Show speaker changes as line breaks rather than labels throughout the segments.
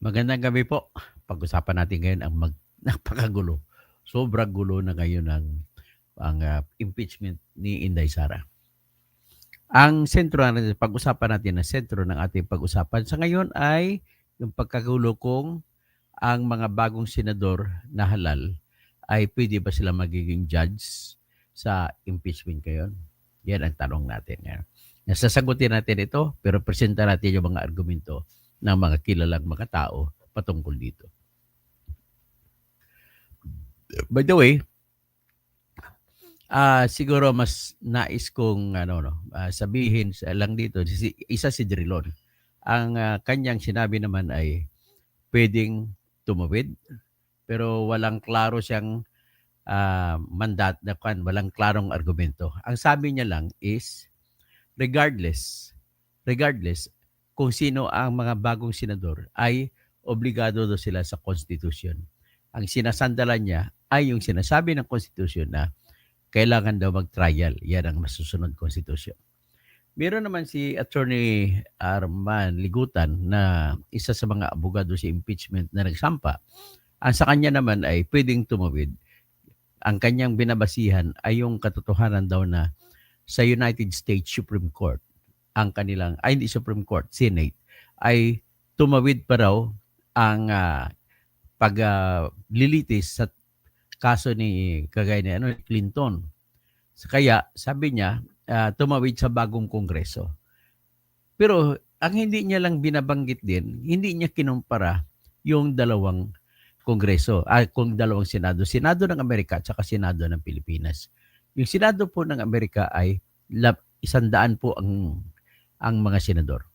Magandang gabi po. Pag-usapan natin ngayon ang napakagulo. Sobrang gulo na ngayon ang impeachment ni Inday Sara. Ang sentro na pag-usapan natin, ang sentro ng ating pag-usapan sa ngayon ay yung pagkagulo kung ang mga bagong senador na halal ay pwede ba sila magiging judge sa impeachment ngayon? Yan ang tanong natin ngayon. Nasasagutin natin ito, pero presenta natin yung mga argumento ng mga kilalang mga tao patungkol dito. By the way, siguro mas nais kong sabihin lang dito, isa si Drilon. Ang kanyang sinabi naman ay pwedeng tumawid, pero walang klaro siyang walang klarong argumento. Ang sabi niya lang is, regardless kung sino ang mga bagong senador, ay obligado daw sila sa Constitution. Ang sinasandalan niya ay yung sinasabi ng Constitution na kailangan daw mag-trial. Yan ang masusunod Constitution. Meron naman si Attorney Arman Ligutan na isa sa mga abogado sa impeachment na nagsampa. Ang sa kanya naman ay pwedeng tumawid. Ang kanyang binabasihan ay yung katotohanan daw na sa United States Supreme Court, hindi Supreme Court, Senate, ay tumawid pa raw ang paglilitis sa kaso ni kagaya ni Clinton. Kaya sabi niya, tumawid sa bagong kongreso. Pero ang hindi niya lang binabanggit din, hindi niya kinumpara yung dalawang kongreso, kung dalawang senado. Senado ng Amerika at saka Senado ng Pilipinas. Yung Senado po ng Amerika ay 100 po ang mga senador.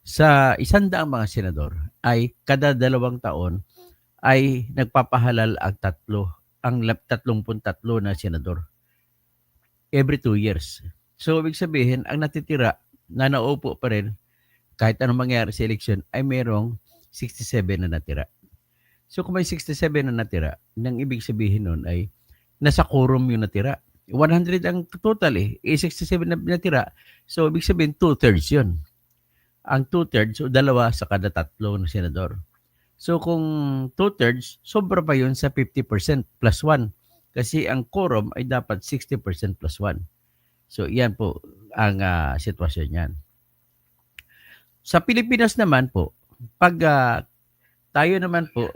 Sa 100 mga senador ay kada 2 taon ay nagpapahalal ang 33 na senador. Every 2 years. So, ibig sabihin, ang natitira na naupo pa rin, kahit anong mangyari sa eleksyon, ay merong 67 na natira. So, kung may 67 na natira, nang ibig sabihin nun ay nasa quorum yung natira. 100 ang total 67 na natira. So, ibig sabihin, 2/3 yun. Ang 2/3, so 2 sa kada 3 na senador. So, kung 2/3, sobra pa yun sa 50% plus 1. Kasi ang quorum ay dapat 60% plus 1. So, yan po ang sitwasyon yan. Sa Pilipinas naman po, pag tayo naman po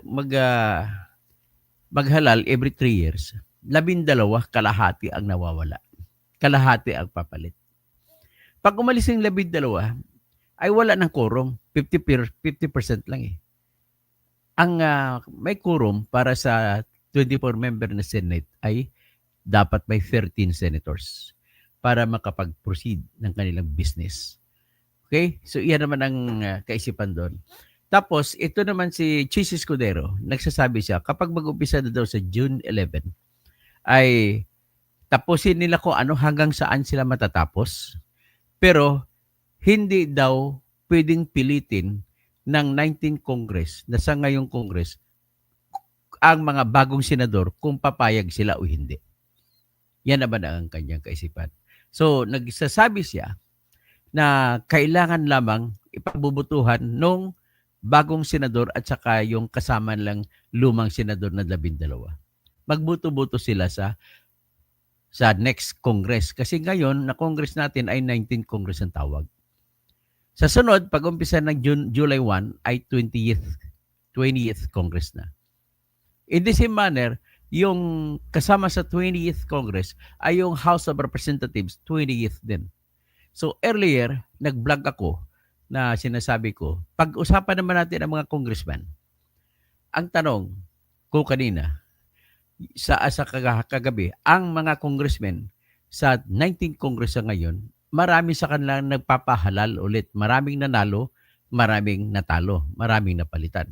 maghalal every 3 years, 12 kalahati ang nawawala. Kalahati ang papalit. Pag umalis yung 12, ay wala ng quorum. 50% lang Ang may quorum para sa 24-member na Senate ay dapat may 13 senators para makapag-proceed ng kanilang business. Okay? So, iyan naman ang kaisipan doon. Tapos, ito naman si Chis Escudero, nagsasabi siya, kapag mag-umpisa na daw sa June 11, ay tapusin nila kung ano hanggang saan sila matatapos. Pero, hindi daw pwedeng pilitin ng 19 Congress, na sa ngayong Congress, ang mga bagong senador kung papayag sila o hindi. Yan naman ang kanyang kaisipan. So, nagsasabi siya na kailangan lamang ipagbubutuhan nung bagong senador at saka yung kasama lang lumang senador na 12. Magbuto-buto sila sa next Congress. Kasi ngayon, na Congress natin ay 19 Congress ang tawag. Sa sunod, pag umpisa ng July 1, ay 20th Congress na. In the same manner, yung kasama sa 20th Congress ay yung House of Representatives, 20th din. So earlier, nag-vlog ako na sinasabi ko, pag-usapan naman natin ang mga congressman. Ang tanong ko kanina, sa kagabi, ang mga congressmen sa 19th Congress ngayon, marami sa kanila nagpapahalal ulit. Maraming nanalo, maraming natalo, maraming napalitan.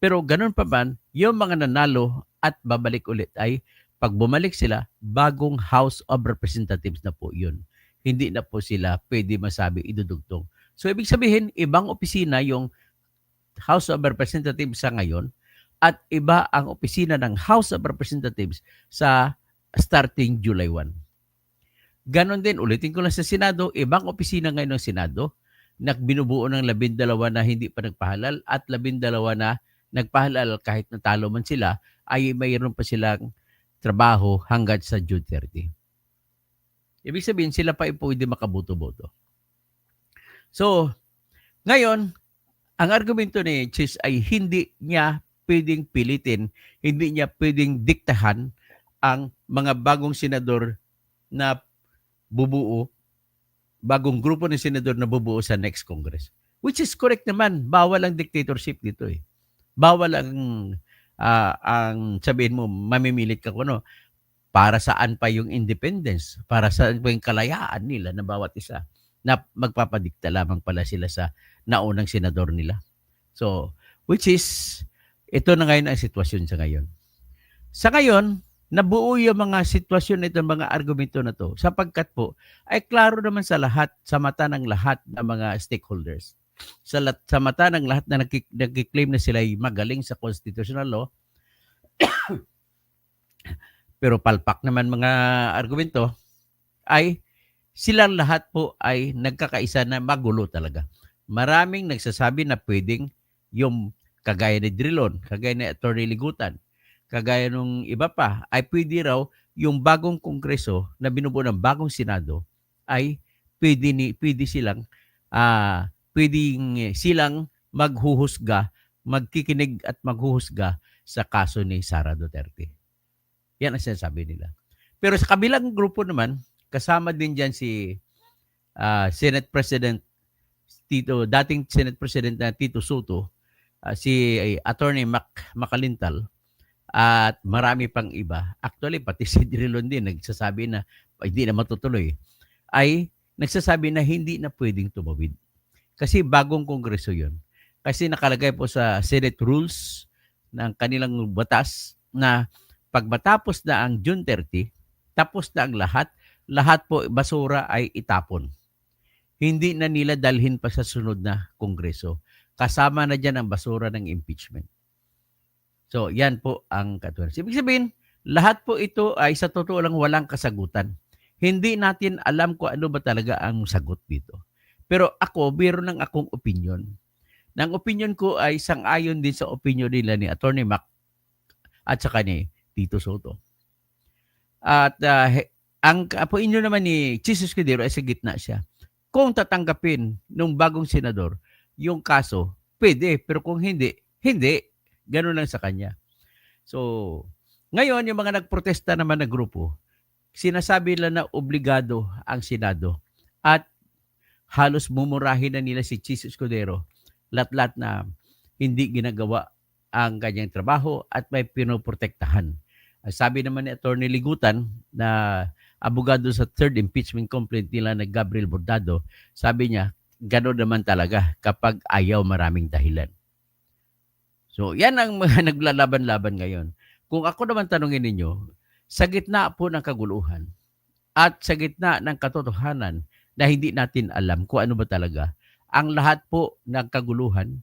Pero ganun pa man, yung mga nanalo at babalik ulit ay pag bumalik sila, bagong House of Representatives na po yun. Hindi na po sila pwede masabi idudugtong. So, ibig sabihin, ibang opisina yung House of Representatives sa ngayon at iba ang opisina ng House of Representatives sa starting July 1. Ganon din, ulitin ko lang sa Senado, ibang opisina ngayon ng Senado na binubuo ng 12 na hindi pa nagpahalal at 12 na nagpahalal kahit natalo man sila, ay mayroon pa silang trabaho hanggang sa June 30. Ibig sabihin, sila pa ay pwede makaboto-boto. So, ngayon, ang argumento ni Chis ay hindi niya pwedeng pilitin, hindi niya pwedeng diktahan ang mga bagong senador na bubuo, bagong grupo ng senador na bubuo sa next Congress. Which is correct naman. Bawal ang dictatorship dito eh. Bawal ang sabihin mo, mamimilit ka kung ano. Para saan pa yung independence? Para saan pa yung kalayaan nila na bawat isa? Na magpapadikta lamang pala sila sa naunang senador nila. So, which is, ito na ngayon ang sitwasyon sa ngayon. Sa ngayon, nabuo yung mga sitwasyon nito, mga argumento na to, sapagkat po, ay klaro naman sa lahat, sa mata ng lahat ng mga stakeholders. Sa mata ng lahat na nagkiklaim na sila ay magaling sa constitutional law, pero palpak naman mga argumento, ay silang lahat po ay nagkakaisa na magulo talaga. Maraming nagsasabi na pwedeng yung kagaya ni Drilon, kagaya ni Atty. Ligutan, kagaya nung iba pa, ay pwede raw yung bagong kongreso na binubuo ng bagong senado ay pwede silang maghuhusga, magkikinig at maghuhusga sa kaso ni Sara Duterte. Yan ang sinasabi nila. Pero sa kabilang grupo naman, kasama din dyan si Senate President dating Senate President na Tito Soto, si Attorney Macalintal, at marami pang iba. Actually, pati si Drilon din nagsasabi na hindi na matutuloy. Ay nagsasabi na hindi na pwedeng tumawid. Kasi bagong kongreso yun. Kasi nakalagay po sa Senate rules ng kanilang batas na pag matapos na ang June 30, tapos na ang lahat po basura ay itapon. Hindi na nila dalhin pa sa sunod na kongreso. Kasama na dyan ang basura ng impeachment. So, yan po ang katunayan. Ibig sabihin, lahat po ito ay sa totoo lang walang kasagutan. Hindi natin alam kung ano ba talaga ang sagot dito. Pero ako, meron ng akong opinion. Nang opinion ko ay sang-ayon din sa opinion nila ni Atty. Mac at saka ni Tito Soto. At ang opinion naman ni Chis Escudero ay sa gitna siya. Kung tatanggapin ng bagong senador yung kaso, pwede. Pero kung hindi, hindi. Ganun lang sa kanya. So, ngayon, yung mga nagprotesta naman na grupo, sinasabi nila na obligado ang Senado at halos mumurahin na nila si Chis Escudero lat-lat na hindi ginagawa ang kanyang trabaho at may pinoprotektahan. Sabi naman ni Atty. Ligutan na abogado sa third impeachment complaint nila na Gabriel Bordado, sabi niya, gano'n naman talaga kapag ayaw maraming dahilan. So, yan ang mga naglalaban-laban ngayon. Kung ako naman tanungin ninyo, sa gitna po ng kaguluhan at sa gitna ng katotohanan na hindi natin alam kung ano ba talaga, ang lahat po ng kaguluhan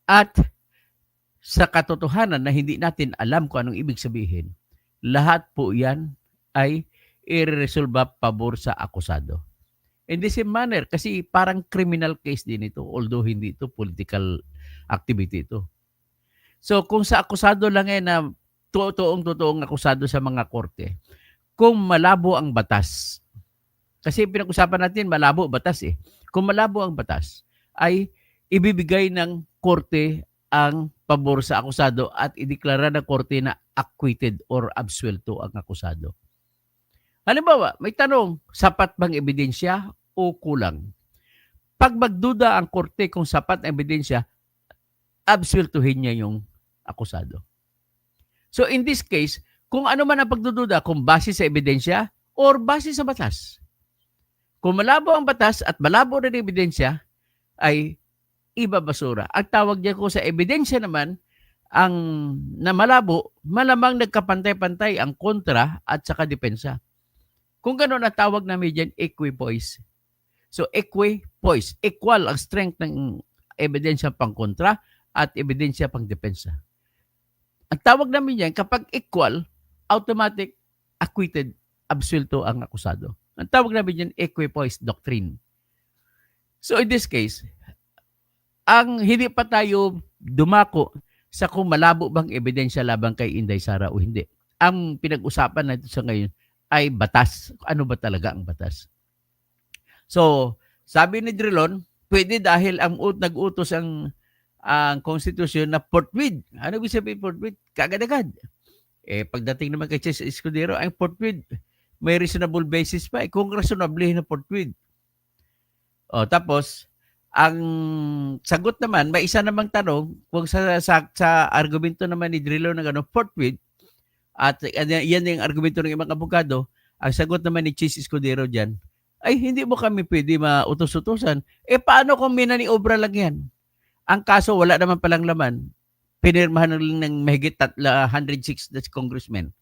at sa katotohanan na hindi natin alam kung anong ibig sabihin, lahat po yan ay ireresolba pabor sa akusado. In the same manner, kasi parang criminal case din ito, although hindi ito political activity ito. So kung sa akusado lang na totoong akusado sa mga korte, kung malabo ang batas, kasi pinag-usapan natin malabo batas eh. Kung malabo ang batas, ay ibibigay ng korte ang pabor sa akusado at ideklara ng korte na acquitted or absuelto ang akusado. Halimbawa, may tanong, sapat bang ebidensya o kulang? Pag magduda ang korte kung sapat ang ebidensya, absueltuhin niya yung akusado. So in this case, kung ano man ang pagdududa, kung base sa ebidensya or base sa batas. Kung malabo ang batas at malabo rin ang ebidensya, ay ibabasura. Ang tawag niya ko sa ebidensya naman, ang na malabo, malamang nagkapantay-pantay ang kontra at saka depensa. Kung gano'n ang tawag namin dyan, equipoise. So equipoise, equal ang strength ng ebidensya pang kontra at ebidensya pang depensa. Ang tawag namin yan, kapag equal, automatic, acquitted, absuelto ang akusado. Ang tawag namin yan, equipoise doctrine. So in this case, ang hindi pa tayo dumako sa kung malabo bang ebidensya laban kay Inday Sara o hindi. Ang pinag-usapan natin sa ngayon ay batas. Ano ba talaga ang batas? So, sabi ni Drilon, pwede dahil nag-utos ang konstitusyon na forthwith. Ano ibig sabihin forthwith? Kagad-agad. Pagdating naman kay Chess Escudero, ang forthwith, may reasonable basis pa. Kung reasonable na forthwith. Tapos, ang sagot naman, may isa namang tanong, kung sa argumento naman ni Drilon na gano'n, forthwith, at yan yung argumento ng ibang abogado, ang sagot naman ni Chess Escudero dyan, ay hindi mo kami pwede mautos-utusan. Paano kung minaniobra lang yan? Ang kaso, wala naman palang laman. Pinirmahan lang ng mahigit 106 na congressmen.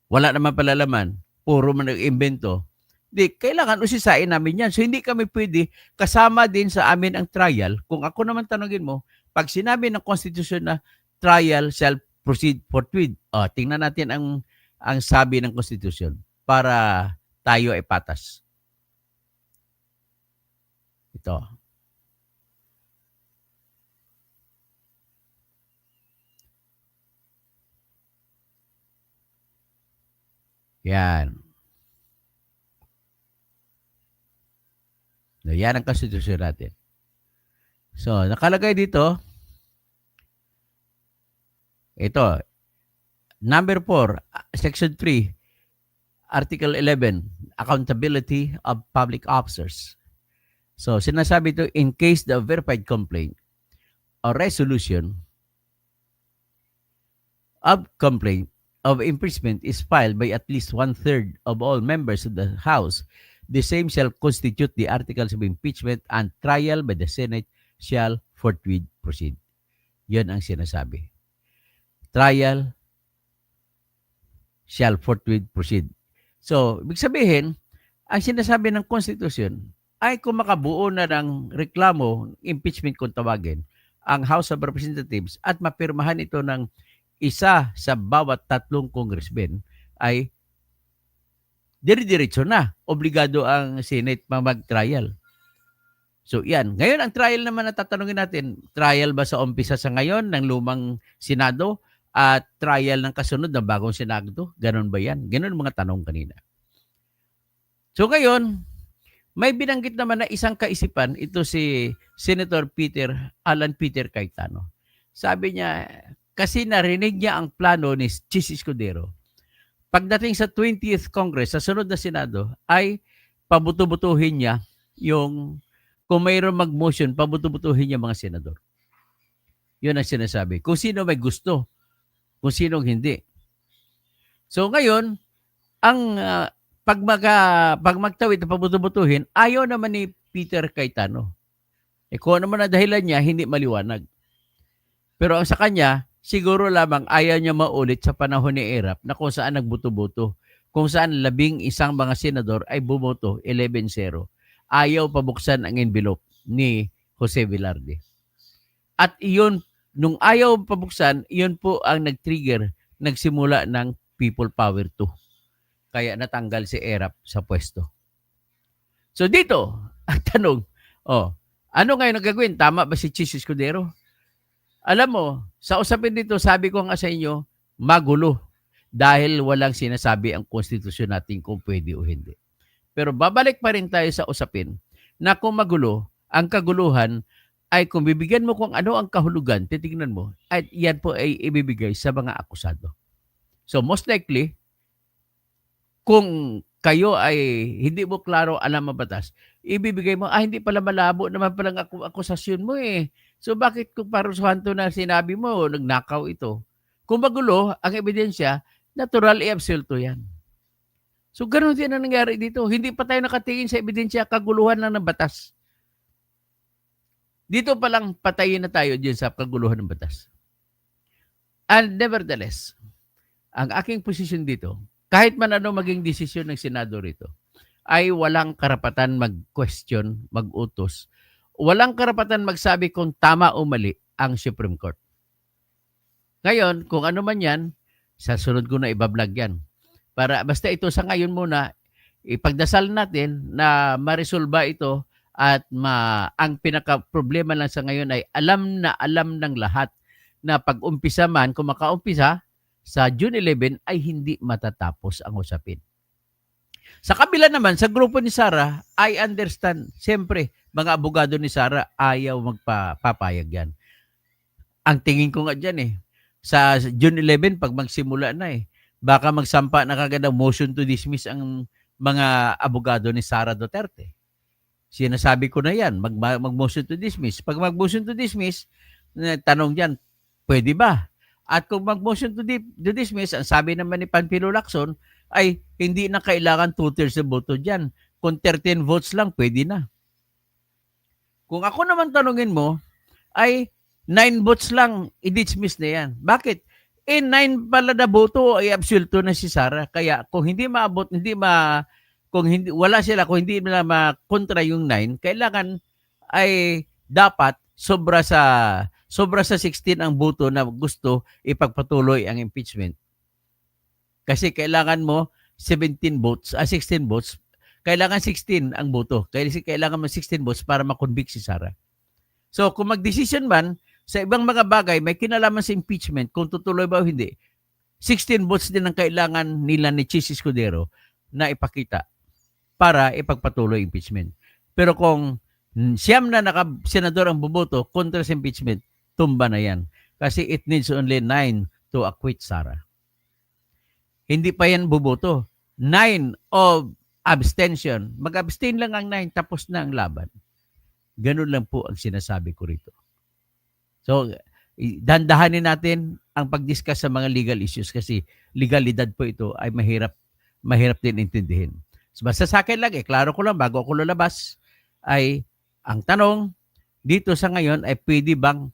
Wala naman pala laman. Puro man nag-invento. Di, kailangan usisain namin yan. So, hindi kami pwede kasama din sa amin ang trial. Kung ako naman tanongin mo, pag sinabi ng Constitution na trial shall proceed forthwith, tingnan natin ang sabi ng Constitution para tayo ay patas. Ito. Yan. Yan ang Constitution natin. So, nakalagay dito, ito, number 4, Section 3, Article 11, Accountability of Public Officers. So, sinasabi ito, in case the verified complaint or resolution of complaint of impeachment is filed by at least 1/3 of all members of the House, the same shall constitute the articles of impeachment and trial by the Senate shall forthwith proceed. Yan ang sinasabi. Trial shall forthwith proceed. So, ibig sabihin, ang sinasabi ng Constitution ay kung makabuo na ng reklamo, impeachment kung tawagin, ang House of Representatives at mapirmahan ito ng isa sa bawat 3 congressmen, ay dire-diretso na. Obligado ang Senate mag-trial. So yan. Ngayon, ang trial naman na tatanungin natin, trial ba sa umpisa sa ngayon ng lumang Senado at trial ng kasunod ng bagong Senado? Ganon ba yan? Ganon mga tanong kanina. So ngayon, may binanggit naman na isang kaisipan, ito si Senator Alan Peter Cayetano. Sabi niya, kasi narinig niya ang plano ni Chis Escudero. Pagdating sa 20th Congress, sa sunod na Senado, ay pabuto-butuhin niya yung, kung mayroon mag-motion, pabuto-butuhin niya mga senador. Yun ang sinasabi. Kung sino may gusto, kung sino hindi. So ngayon, ang pag magtawid na pabuto-butuhin, ayaw naman ni Peter Cayetano. Kung ano man ang dahilan niya, hindi maliwanag. Pero ang sa kanya, siguro lamang ayaw niya maulit sa panahon ni Erap na kung saan nagbuto-buto. Kung saan 11 mga senador ay bumoto 11-0. Ayaw pabuksan ang envelope ni Jose Velarde. At iyon, nung ayaw pabuksan, iyon po ang nag-trigger, nagsimula ng People Power 2. Kaya natanggal si Erap sa pwesto. So dito, ang tanong, ano ngayon ang gagawin? Tama ba si Chis Escudero? Alam mo, sa usapin dito, sabi ko nga sa inyo, magulo. Dahil walang sinasabi ang konstitusyon natin kung pwede o hindi. Pero babalik pa rin tayo sa usapin na kung magulo, ang kaguluhan ay kung bibigyan mo kung ano ang kahulugan, titignan mo, at yan po ay ibibigay sa mga akusado. So most likely, kung kayo ay hindi mo klaro alam ang batas, ibibigay mo, hindi pala malabo naman palang akusasyon mo eh. So bakit kung parusuhan to na sinabi mo, nagnakaw ito? Kung magulo ang ebidensya, natural i-absolto yan. So ganoon din ang nangyari dito. Hindi pa tayo nakatingin sa ebidensya, kaguluhan lang ng batas. Dito pa lang patayin na tayo dyan sa kaguluhan ng batas. And nevertheless, ang aking posisyon dito, kahit man ano maging desisyon ng Senado rito, ay walang karapatan mag-question, mag-utos. Walang karapatan magsabi kung tama o mali ang Supreme Court. Ngayon, kung ano man yan, sa sunod ko na ibablog yan. Para basta ito sa ngayon muna, ipagdasal natin na maresolba ito At ang pinaka-problema lang sa ngayon ay alam na alam ng lahat na pag-umpisa man, kung makaumpisa, sa June 11 ay hindi matatapos ang usapin. Sa kabila naman, sa grupo ni Sara, I understand. Siyempre, mga abogado ni Sara, ayaw magpapayag yan. Ang tingin ko nga dyan sa June 11, pag magsimula na baka magsampa na kagad ang motion to dismiss ang mga abogado ni Sara Duterte. Sinasabi ko na yan, mag-motion to dismiss. Pag mag-motion to dismiss, tanong dyan, pwede ba? At kung mag-motion to dismiss, ang sabi naman ni Panfilo Lacson, ay hindi na kailangan 2/3 na boto dyan. Kung 13 votes lang, pwede na. Kung ako naman tanungin mo, ay 9 votes lang, i-dismiss na yan. Bakit? 9 pala na boto, ay absulto na si Sara. Kaya kung hindi maabot, kung hindi, wala sila, kung hindi na makontra yung 9, kailangan ay dapat sobra sa 16 ang boto na gusto ipagpatuloy ang impeachment. Kasi kailangan mo 16 votes. Kailangan 16 ang boto. Kailangan mo 16 votes para makonvict si Sara. So kung mag-decision man, sa ibang mga bagay, may kinalaman sa impeachment, kung tutuloy ba o hindi, 16 votes din ang kailangan nila ni Chis Escudero na ipakita para ipagpatuloy impeachment. Pero kung siyam na senador ang boboto kontra sa impeachment, tumba na yan. Kasi it needs only 9 to acquit Sara. Hindi pa yan boboto. 9 of abstention. Mag-abstain lang ang 9, tapos na ang laban. Ganun lang po ang sinasabi ko rito. So, dandahanin natin ang pag-discuss sa mga legal issues kasi legalidad po ito ay mahirap din intindihin. So, basta sa akin lang klaro ko lang bago ako lalabas ay ang tanong dito sa ngayon ay pwede bang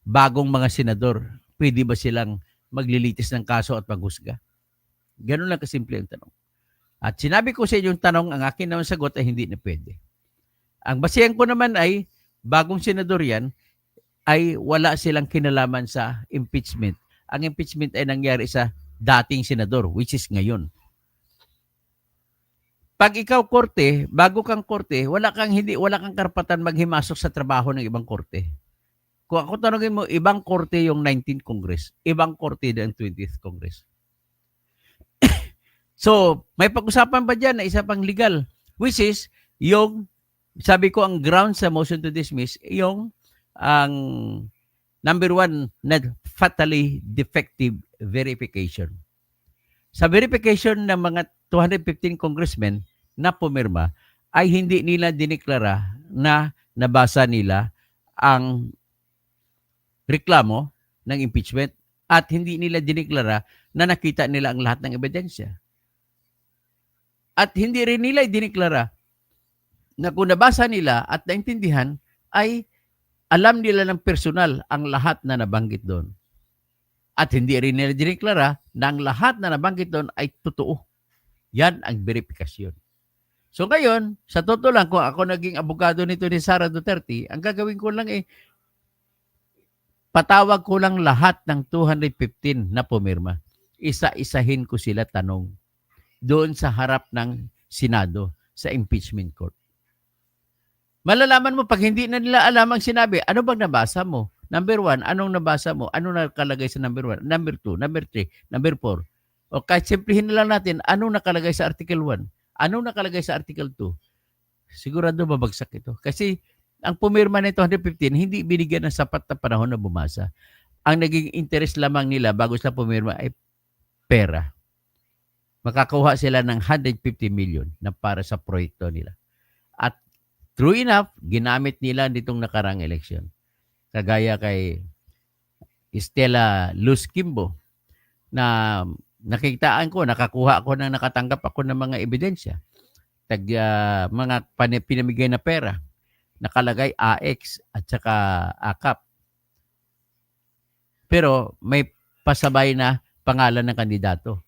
bagong mga senador, pwede ba silang maglilitis ng kaso at maghusga? Ganun lang kasimple ang tanong. At sinabi ko sa inyong tanong, ang akin naman sagot ay hindi na pwede. Ang basihan ko naman ay bagong senador yan, ay wala silang kinalaman sa impeachment. Ang impeachment ay nangyari sa dating senador, which is ngayon. Pag ikaw korte, bago kang korte, wala kang karapatan maghimasok sa trabaho ng ibang korte. Kung ako tanongin mo, ibang korte yung 19th Congress, ibang korte ng 20th Congress. So, may pag-usapan ba dyan na isa pang legal? Which is, yung, sabi ko, ang ground sa motion to dismiss, yung ang number 1 na fatally defective verification. Sa verification ng mga 215 congressmen na pumirma ay hindi nila diniklara na nabasa nila ang reklamo ng impeachment at hindi nila diniklara na nakita nila ang lahat ng ebidensya. At hindi rin nila diniklara na kung nabasa nila at naintindihan ay alam nila ng personal ang lahat na nabanggit doon. At hindi rin nila diniklara na ang lahat na nabanggit doon ay totoo. Yan ang verifikasyon. So ngayon, sa totoo lang, kung ako naging abogado nito ni Sara Duterte, ang gagawin ko lang patawag ko lang lahat ng 215 na pumirma. Isa-isahin ko sila tanong doon sa harap ng Senado sa impeachment court. Malalaman mo pag hindi na nila alam ang sinabi, ano bang nabasa mo? Number 1, anong nabasa mo? Ano nakalagay sa number 1? Number 2, number 3, number 4. O kahit simplihin na lang natin, anong nakalagay sa Article 1? Anong nakalagay sa Article 2? Sigurado babagsak ito. Kasi ang pumirma ng 215, hindi binigyan ng sapat na panahon na bumasa. Ang naging interest lamang nila bago sila pumirma ay pera. Makakuha sila ng 150 million na para sa proyekto nila. At true enough, ginamit nila nitong nakarang eleksyon. Kagaya kay Estela Luz Kimbo na nakikitaan ko, nakakuha ako ng nakatanggap ako ng mga ebidensya. Mga pinamigay na pera. Nakalagay AX at saka AKAP. Pero may pasabay na pangalan ng kandidato.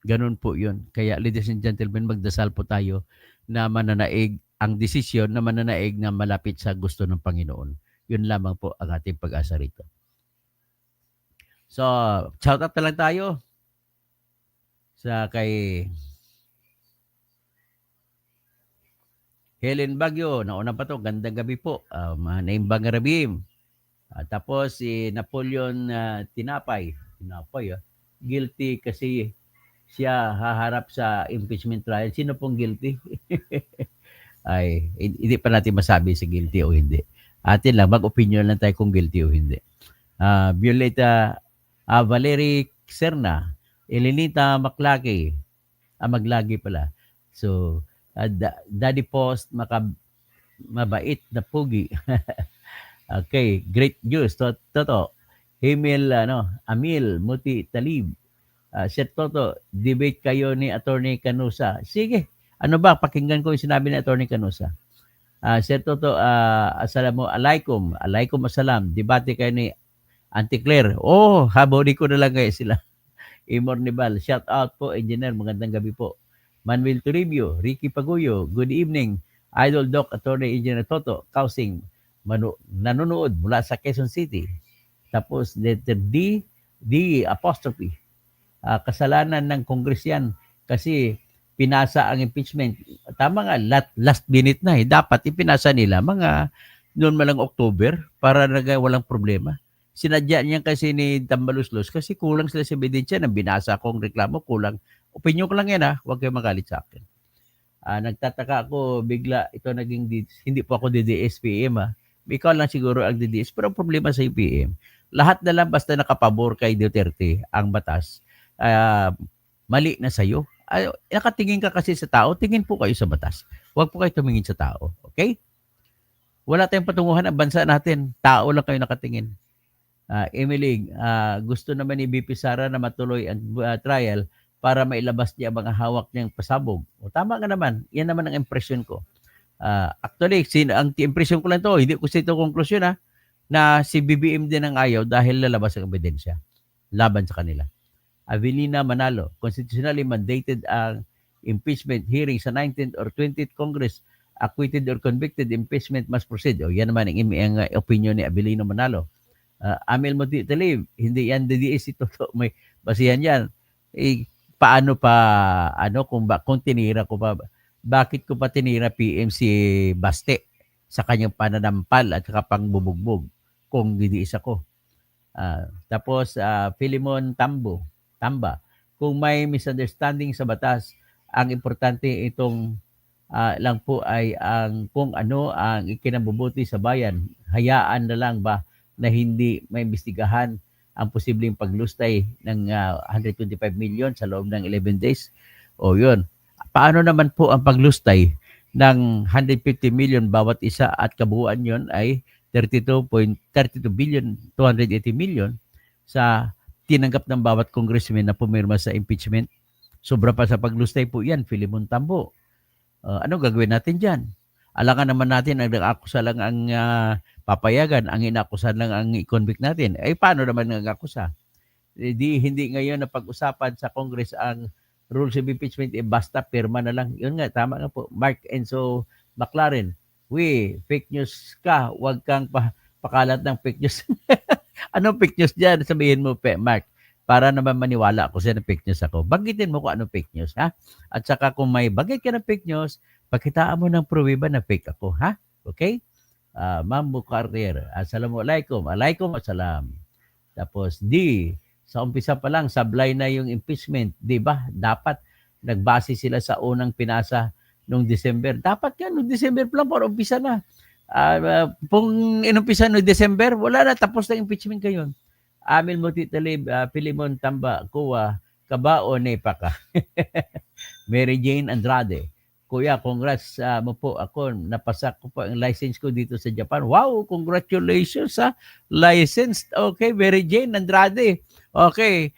Ganun po yun. Kaya ladies and gentlemen, magdasal po tayo na mananaig ang desisyon na mananaig na malapit sa gusto ng Panginoon. Yun lamang po ang ating pag-asa rito. So, shout out na lang tayo sa kay Helen Bagyo, nauna pa to, gandang gabi po. Naimbang Rabim. Tapos si Napoleon Tinapay, guilty kasi siya haharap sa impeachment trial. Sino pong guilty? Ay, hindi pa natin masabi si guilty o hindi. Atin lang, mag-opinion lang tayo kung guilty o hindi. Violeta Valerie Serna, Elenita Maglagi pala. So, Daddy Post, mabait na pugi. Okay, great news. Toto, Amil, Muti Talib. Sir Toto, debate kayo ni Attorney Canusa. Sige, ano ba, pakinggan ko yung sinabi ni Attorney Canusa. Sir Toto, assalamualaikum. Alaikum assalam. Debate kayo ni Auntie Claire. Oh, habori ko na lang kayo sila. Imor Nibal, shout out po, engineer. Magandang gabi po. Manuel Toribio, Ricky Paguyo, good evening. Idol Doc, Attorney Engineer Toto, Kausing, nanonood mula sa Quezon City. Tapos, letter D apostrophe. Kasalanan ng Congress yan kasi pinasa ang impeachment. Tama nga, last minute na Dapat ipinasa nila mga noon malang October para walang problema. Sinadya niya kasi ni Tambaluslos kasi kulang sila sa ebidensya na binasa akong reklamo, kulang. Opinyon ko lang yan huwag kayong magalit sa akin. Nagtataka ako bigla ito naging hindi po ako DDS PM Ikaw lang siguro ang DDS pero ang problema sa UPM. Lahat na lang basta nakapabor kay Duterte ang batas. Mali na sa'yo. Nakatingin ka kasi sa tao, tingin po kayo sa batas. Huwag po kayo tumingin sa tao. Okay? Wala tayong patunguhan ang bansa natin. Tao lang kayo nakatingin. Emily, gusto naman ni BP Sara na matuloy ang trial para mailabas niya ang hawak niyang pasabog. O tama nga naman. Yan naman ang impression ko. Actually, ang impression ko lang to, hindi ko ito konklusyon na si BBM din ang ayaw dahil lalabas ang ebidensya laban sa kanila. Avelina Manalo, constitutionally mandated ang impeachment hearing sa 19th or 20th Congress. Acquitted or convicted, impeachment must proceed. O yan naman ang opinion ni Avelino Manalo. Amil Muti Talib, hindi yan DDS ito. May basihan yan. Paano pa, kung tinira ko pa, bakit ko pa tinira PM si Baste sa kanyang pananampal at saka pangbubugbog kung DDS ako. Tapos, Philemon Tamba, kung may misunderstanding sa batas, ang importante itong lang po ay kung ano ang ikinabubuti sa bayan. Hayaan na lang ba na hindi maimbestigahan ang posibleng paglustay ng 125 million sa loob ng 11 days? O yun. Paano naman po ang paglustay ng 150 million bawat isa at kabuuan yon ay 32 billion 280 million sa tinanggap ng bawat congressman na pumirma sa impeachment? Sobra pa sa paglustay po yan, Philemon Tambo. Ano gagawin natin dyan? Alangan naman natin ang nag-akusa lang ang papayagan, ang inakusa lang ang i-convict natin. Paano naman nag-akusa? Hindi ngayon na pag-usapan sa Congress ang rules of impeachment, basta pirma na lang. Yun nga, tama nga po. Mark Enzo McLaren, fake news ka, huwag kang pakalat ng fake news. Anong fake news dyan? Sabihin mo, Mark, para naman maniwala ako sa fake news ako. Banggitin mo kung anong fake news, ha? At saka kung may bagay ka ng fake news, pakitaan mo ng pruweba na fake ako, ha? Okay? Ma'am Bukarrier, assalamualaikum. Alaikum assalam. Tapos sa umpisa pa lang, sablay na yung impeachment. Di ba? Dapat nagbase sila sa unang pinasa noong December. Dapat yan, noong December pa lang, para umpisa na. Kung inumpisa noong December, wala na, tapos na impeachment kayo. Amil Muti Talib, Philemon Tamba, Kuwa, Kabao, Nepaka. Mary Jane Andrade. Kuya, congrats mo po ako. Napasa ko po ang license ko dito sa Japan. Wow, congratulations licensed. Okay, Mary Jane Andrade. Okay,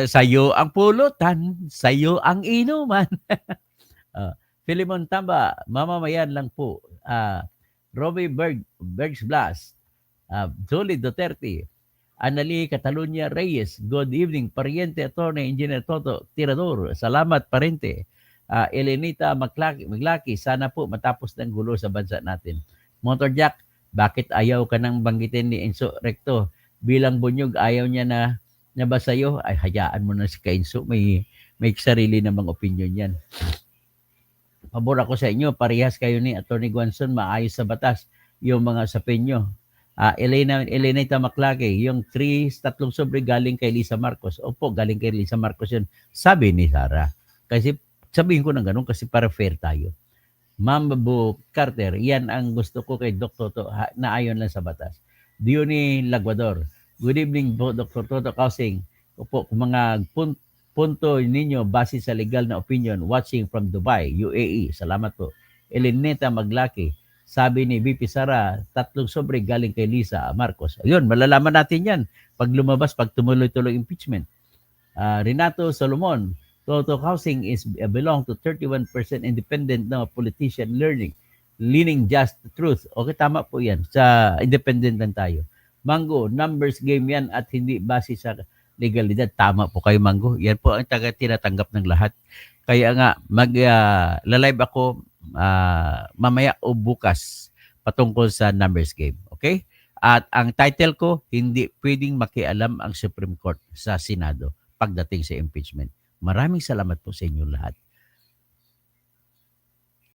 sa'yo ang pulutan, sa'yo ang inuman. Philemon Tamba, mamamayan lang po. Robbie Bergs Blas, Jolie Duterte, Anali Catalunya Reyes, good evening, Pariente Attorney Engineer Toto Tirador, salamat Parente. Elenita Maglaki, sana po matapos ng gulo sa bansa natin. Motor Jack, bakit ayaw ka nang banggitin ni Enzo Recto? Bilang bunyog, ayaw niya na ba sa'yo? Ay, hayaan mo na si Enzo, may sarili namang opinion yan. Pabor ako sa inyo, parehas kayo ni Attorney Guanzon, maayos sa batas yung mga sapin nyo. Elenita Maclake, yung tatlong sobre galing kay Lisa Marcos. Opo, galing kay Lisa Marcos yun. Sabi ni Sara. Kasi sabihin ko ng ganun kasi para fair tayo. Ma'am Bu Carter, yan ang gusto ko kay Dr. Toto na ayon lang sa batas. Diony Laguador, good evening po Dr. Toto Kausing. Opo, kung mga punto ninyo base sa legal na opinion watching from Dubai, UAE. Salamat po. Elineta Maglaki, sabi ni VP Sara, tatlong sobre galing kay Lisa Marcos. Ayun, malalaman natin yan pag lumabas, pag tumuloy-tuloy impeachment. Renato Solomon, Toto Housing is belong to 31% independent na politician leaning just the truth. Okay, tama po yan. Sa independent lang tayo. Mango, numbers game yan at hindi base sa legalidad. Tama po kayo, Mango. Yan po ang tinatanggap ng lahat. Kaya nga, live ako mamaya o bukas patungkol sa numbers game. Okay? At ang title ko, hindi pwedeng makialam ang Supreme Court sa Senado pagdating sa impeachment. Maraming salamat po sa inyo lahat.